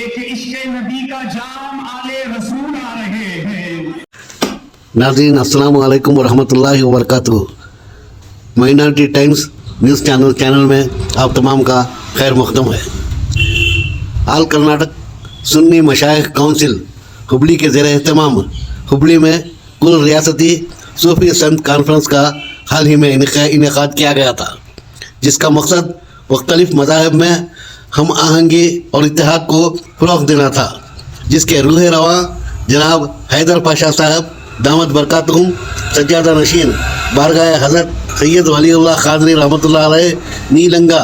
ایک عشق نبی کا جام آلے رسول آ رہے ہیں۔ ناظرین السلام علیکم ورحمۃ اللہ وبرکاتہ۔ مائنارٹی ٹائمز نیوز چینل میں آپ تمام کا خیر مقدم ہے۔ آل کرناٹک سنی مشائخ کونسل ہبلی کے زیر اہتمام ہبلی میں کل ریاستی صوفی سنت کانفرنس کا حال ہی میں انعقاد کیا گیا تھا، جس کا مقصد مختلف مذاہب میں ہم آہنگی اور اتحاد کو فروغ دینا تھا، جس کے روح رواں جناب حیدر پاشا صاحب دامت برکاتہم سجادہ نشین بارگاہ حضرت سید ولی اللہ قادری رحمۃ اللہ علیہ نیلنگا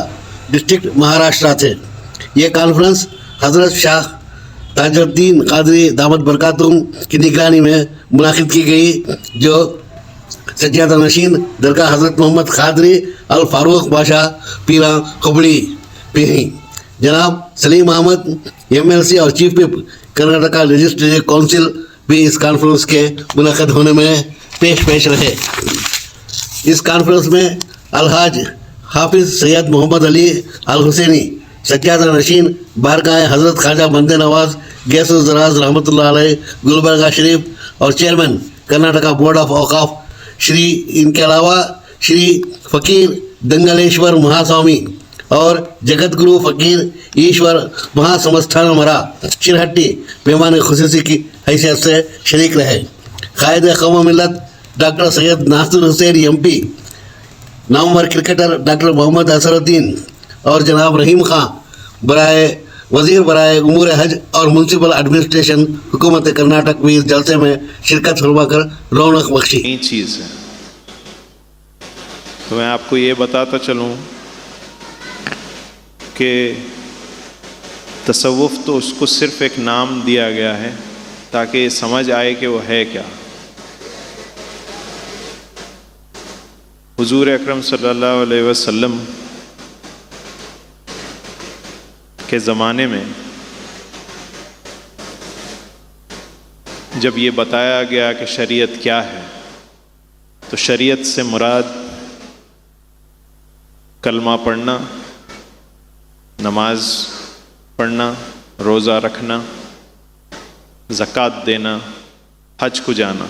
ڈسٹرکٹ مہاراشٹرا تھے۔ یہ کانفرنس حضرت شاہ تاج الدین قادری دامت برکاتہم کی نگرانی میں منعقد کی گئی، جو سجادہ نشین درگاہ حضرت محمد قادری الفاروق بادشاہ پیرا ہبلی پہ ہیں۔ جناب سلیم احمد MLC اور چیف وپ کرناٹکا لیجسلیٹو کونسل بھی اس کانفرنس کے منعقد ہونے میں پیش رہے۔ اس کانفرنس میں الحاج حافظ سید محمد علی الحسینی سجادہ نشین بارگاہ حضرت خواجہ بندے نواز گیس الزراز رحمۃ اللہ علیہ گلبرگہ شریف اور چیئرمین کرناٹکا بورڈ آف اوقاف ان کے علاوہ شری فقیر دنگلیشور مہاسوامی اور جگت گرو فقیر ایشور مہا سمستھان مرا شرہٹی مہمان خصوصی کی حیثیت سے شریک رہے۔ قائد قوم ملت ڈاکٹر سید ناصر حسین MP، نامور کرکٹر ڈاکٹر محمد اظہر الدین اور جناب رحیم خان وزیر برائے امور حج اور میونسپل ایڈمنسٹریشن حکومت کرناٹک بھی اس جلسے میں شرکت فرما کر رونق بخشی۔ نئی چیز ہے تو میں آپ کو یہ بتاتا چلوں کہ تصوف تو اس کو صرف ایک نام دیا گیا ہے تاکہ یہ سمجھ آئے کہ وہ ہے کیا۔ حضور اکرم صلی اللہ علیہ وسلم کے زمانے میں جب یہ بتایا گیا کہ شریعت کیا ہے، تو شریعت سے مراد کلمہ پڑھنا، نماز پڑھنا، روزہ رکھنا، زکوٰۃ دینا، حج کو جانا۔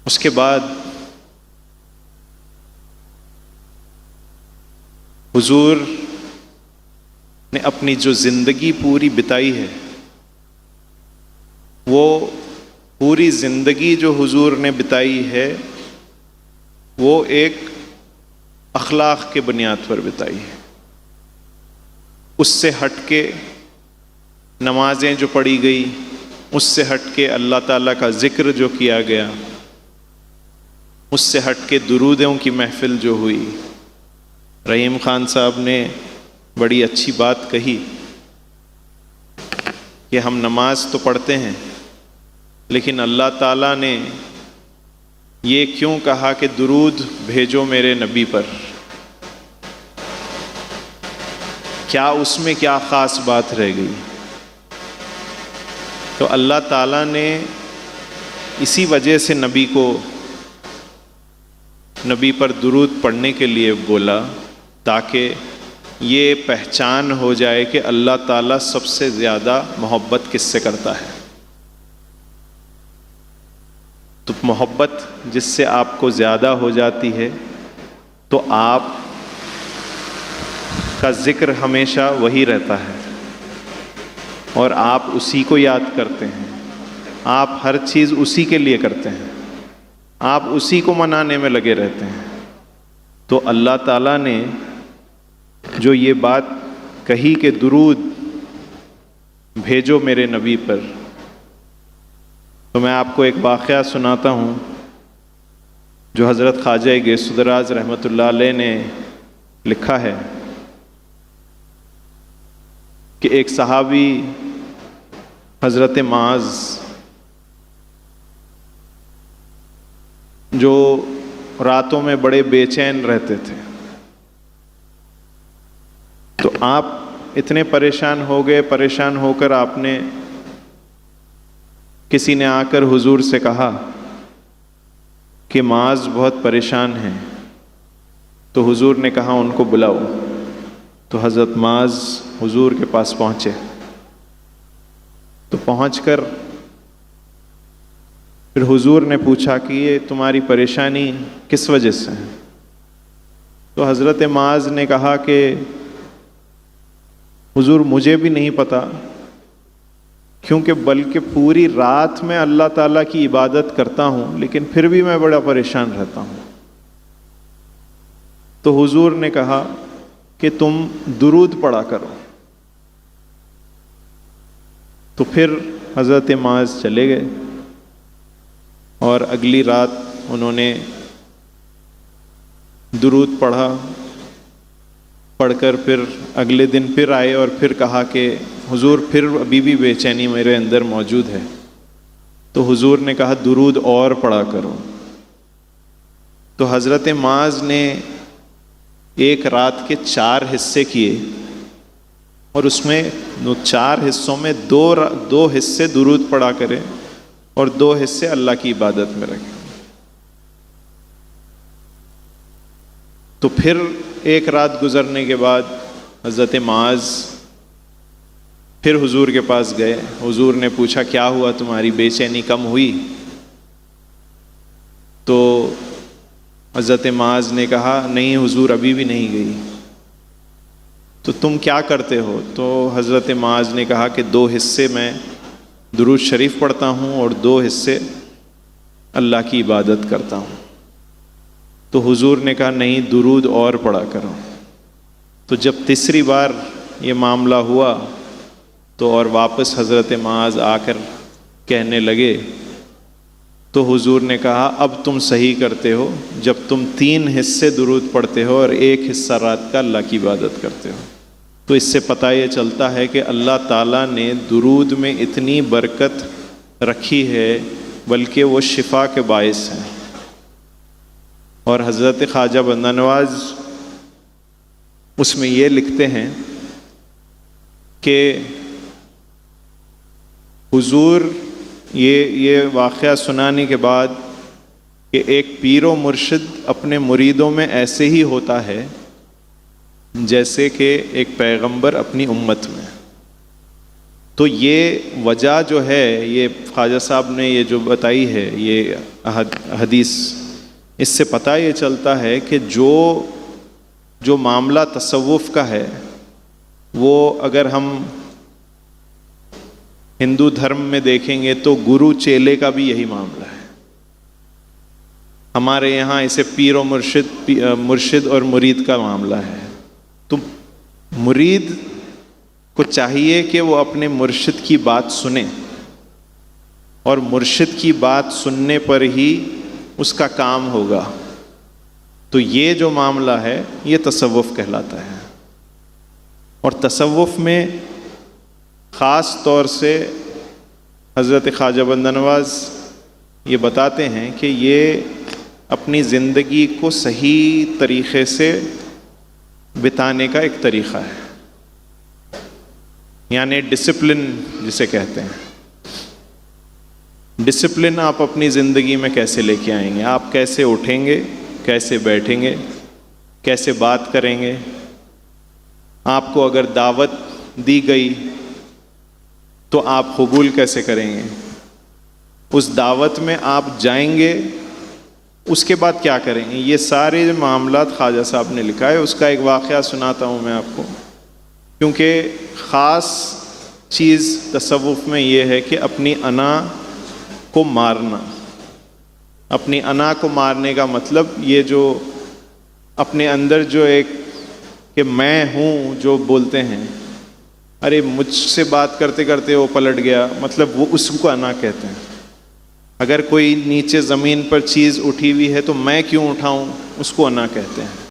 اس کے بعد حضور نے اپنی جو زندگی پوری بتائی ہے، وہ پوری زندگی جو حضور نے بتائی ہے وہ ایک اخلاق کے بنیاد پر بتائی ہے۔ اس سے ہٹ کے نمازیں جو پڑھی گئی، اس سے ہٹ کے اللہ تعالیٰ کا ذکر جو کیا گیا، اس سے ہٹ کے درودوں کی محفل جو ہوئی۔ رحیم خان صاحب نے بڑی اچھی بات کہی کہ ہم نماز تو پڑھتے ہیں، لیکن اللہ تعالیٰ نے یہ کیوں کہا کہ درود بھیجو میرے نبی پر؟ کیا اس میں کیا خاص بات رہ گئی؟ تو اللہ تعالیٰ نے اسی وجہ سے نبی پر درود پڑھنے کے لیے بولا، تاکہ یہ پہچان ہو جائے کہ اللہ تعالیٰ سب سے زیادہ محبت کس سے کرتا ہے۔ تو محبت جس سے آپ کو زیادہ ہو جاتی ہے تو آپ کا ذکر ہمیشہ وہی رہتا ہے اور آپ اسی کو یاد کرتے ہیں، آپ ہر چیز اسی کے لیے کرتے ہیں، آپ اسی کو منانے میں لگے رہتے ہیں۔ تو اللہ تعالیٰ نے جو یہ بات کہی کہ درود بھیجو میرے نبی پر، تو میں آپ کو ایک واقعہ سناتا ہوں جو حضرت خواجہ گیس الزراز رحمۃ اللہ علیہ نے لکھا ہے کہ ایک صحابی حضرت معاذ جو راتوں میں بڑے بے چین رہتے تھے، تو آپ اتنے پریشان ہو کر آپ نے کسی نے آ کر حضور سے کہا کہ معاذ بہت پریشان ہیں، تو حضور نے کہا ان کو بلاؤ۔ تو حضرت معاذ حضور کے پاس پہنچے، تو پہنچ کر پھر حضور نے پوچھا کہ یہ تمہاری پریشانی کس وجہ سے ہے؟ تو حضرت معاذ نے کہا کہ حضور مجھے بھی نہیں پتہ، کیونکہ بلکہ پوری رات میں اللہ تعالیٰ کی عبادت کرتا ہوں لیکن پھر بھی میں بڑا پریشان رہتا ہوں۔ تو حضور نے کہا کہ تم درود پڑھا کرو۔ تو پھر حضرت معاذ چلے گئے اور اگلی رات انہوں نے درود پڑھا، پڑھ کر پھر اگلے دن پھر آئے اور پھر کہا کہ حضور پھر ابھی بھی بے چینی میرے اندر موجود ہے۔ تو حضور نے کہا درود اور پڑھا کرو۔ تو حضرت معاذ نے ایک رات کے 4 حصے کیے اور اس میں 4 حصوں میں دو حصے درود پڑھا کرے اور 2 حصے اللہ کی عبادت میں رکھے۔ تو پھر ایک رات گزرنے کے بعد حضرت معاذ پھر حضور کے پاس گئے۔ حضور نے پوچھا کیا ہوا، تمہاری بے چینی کم ہوئی؟ تو حضرت معاذ نے کہا نہیں حضور ابھی بھی نہیں گئی۔ تو تم کیا کرتے ہو؟ تو حضرت معاذ نے کہا کہ 2 حصے میں درود شریف پڑھتا ہوں اور 2 حصے اللہ کی عبادت کرتا ہوں۔ تو حضور نے کہا نہیں درود اور پڑھا کرو۔ تو جب تیسری بار یہ معاملہ ہوا تو اور واپس حضرت معاذ آ کر کہنے لگے تو حضور نے کہا اب تم صحیح کرتے ہو جب تم 3 حصے درود پڑھتے ہو اور 1 حصہ رات کا اللہ کی عبادت کرتے ہو۔ تو اس سے پتہ یہ چلتا ہے کہ اللہ تعالیٰ نے درود میں اتنی برکت رکھی ہے، بلکہ وہ شفا کے باعث ہے۔ اور حضرت خواجہ بندہ نواز اس میں یہ لکھتے ہیں کہ حضور یہ واقعہ سنانے کے بعد کہ ایک پیر و مرشد اپنے مریدوں میں ایسے ہی ہوتا ہے جیسے کہ ایک پیغمبر اپنی امت میں۔ تو یہ وجہ جو ہے، یہ خواجہ صاحب نے یہ جو بتائی ہے یہ حدیث، اس سے پتہ یہ چلتا ہے کہ جو معاملہ تصوف کا ہے وہ اگر ہم ہندو دھرم میں دیکھیں گے تو گرو چیلے کا بھی یہی معاملہ ہے۔ ہمارے یہاں اسے پیر و مرشد اور مرید کا معاملہ ہے۔ تو مرید کو چاہیے کہ وہ اپنے مرشد کی بات سنے اور مرشد کی بات سننے پر ہی اس کا کام ہوگا۔ تو یہ جو معاملہ ہے یہ تصوف کہلاتا ہے۔ اور تصوف میں خاص طور سے حضرت خواجہ بندہ نواز یہ بتاتے ہیں کہ یہ اپنی زندگی کو صحیح طریقے سے بتانے کا ایک طریقہ ہے، یعنی ڈسپلن جسے کہتے ہیں۔ ڈسپلن آپ اپنی زندگی میں کیسے لے کے آئیں گے؟ آپ کیسے اٹھیں گے، کیسے بیٹھیں گے، کیسے بات کریں گے؟ آپ کو اگر دعوت دی گئی تو آپ قبول کیسے کریں گے؟ اس دعوت میں آپ جائیں گے، اس کے بعد کیا کریں گے؟ یہ سارے معاملات خواجہ صاحب نے لکھا ہے۔ اس کا ایک واقعہ سناتا ہوں میں آپ کو، کیونکہ خاص چیز تصوف میں یہ ہے کہ اپنی انا کو مارنا۔ اپنی انا کو مارنے کا مطلب یہ جو اپنے اندر جو ایک کہ میں ہوں جو بولتے ہیں، ارے مجھ سے بات کرتے کرتے وہ پلٹ گیا، مطلب وہ اس کو انا کہتے ہیں۔ اگر کوئی نیچے زمین پر چیز اٹھی ہوئی ہے تو میں کیوں اٹھاؤں، اس کو انا کہتے ہیں۔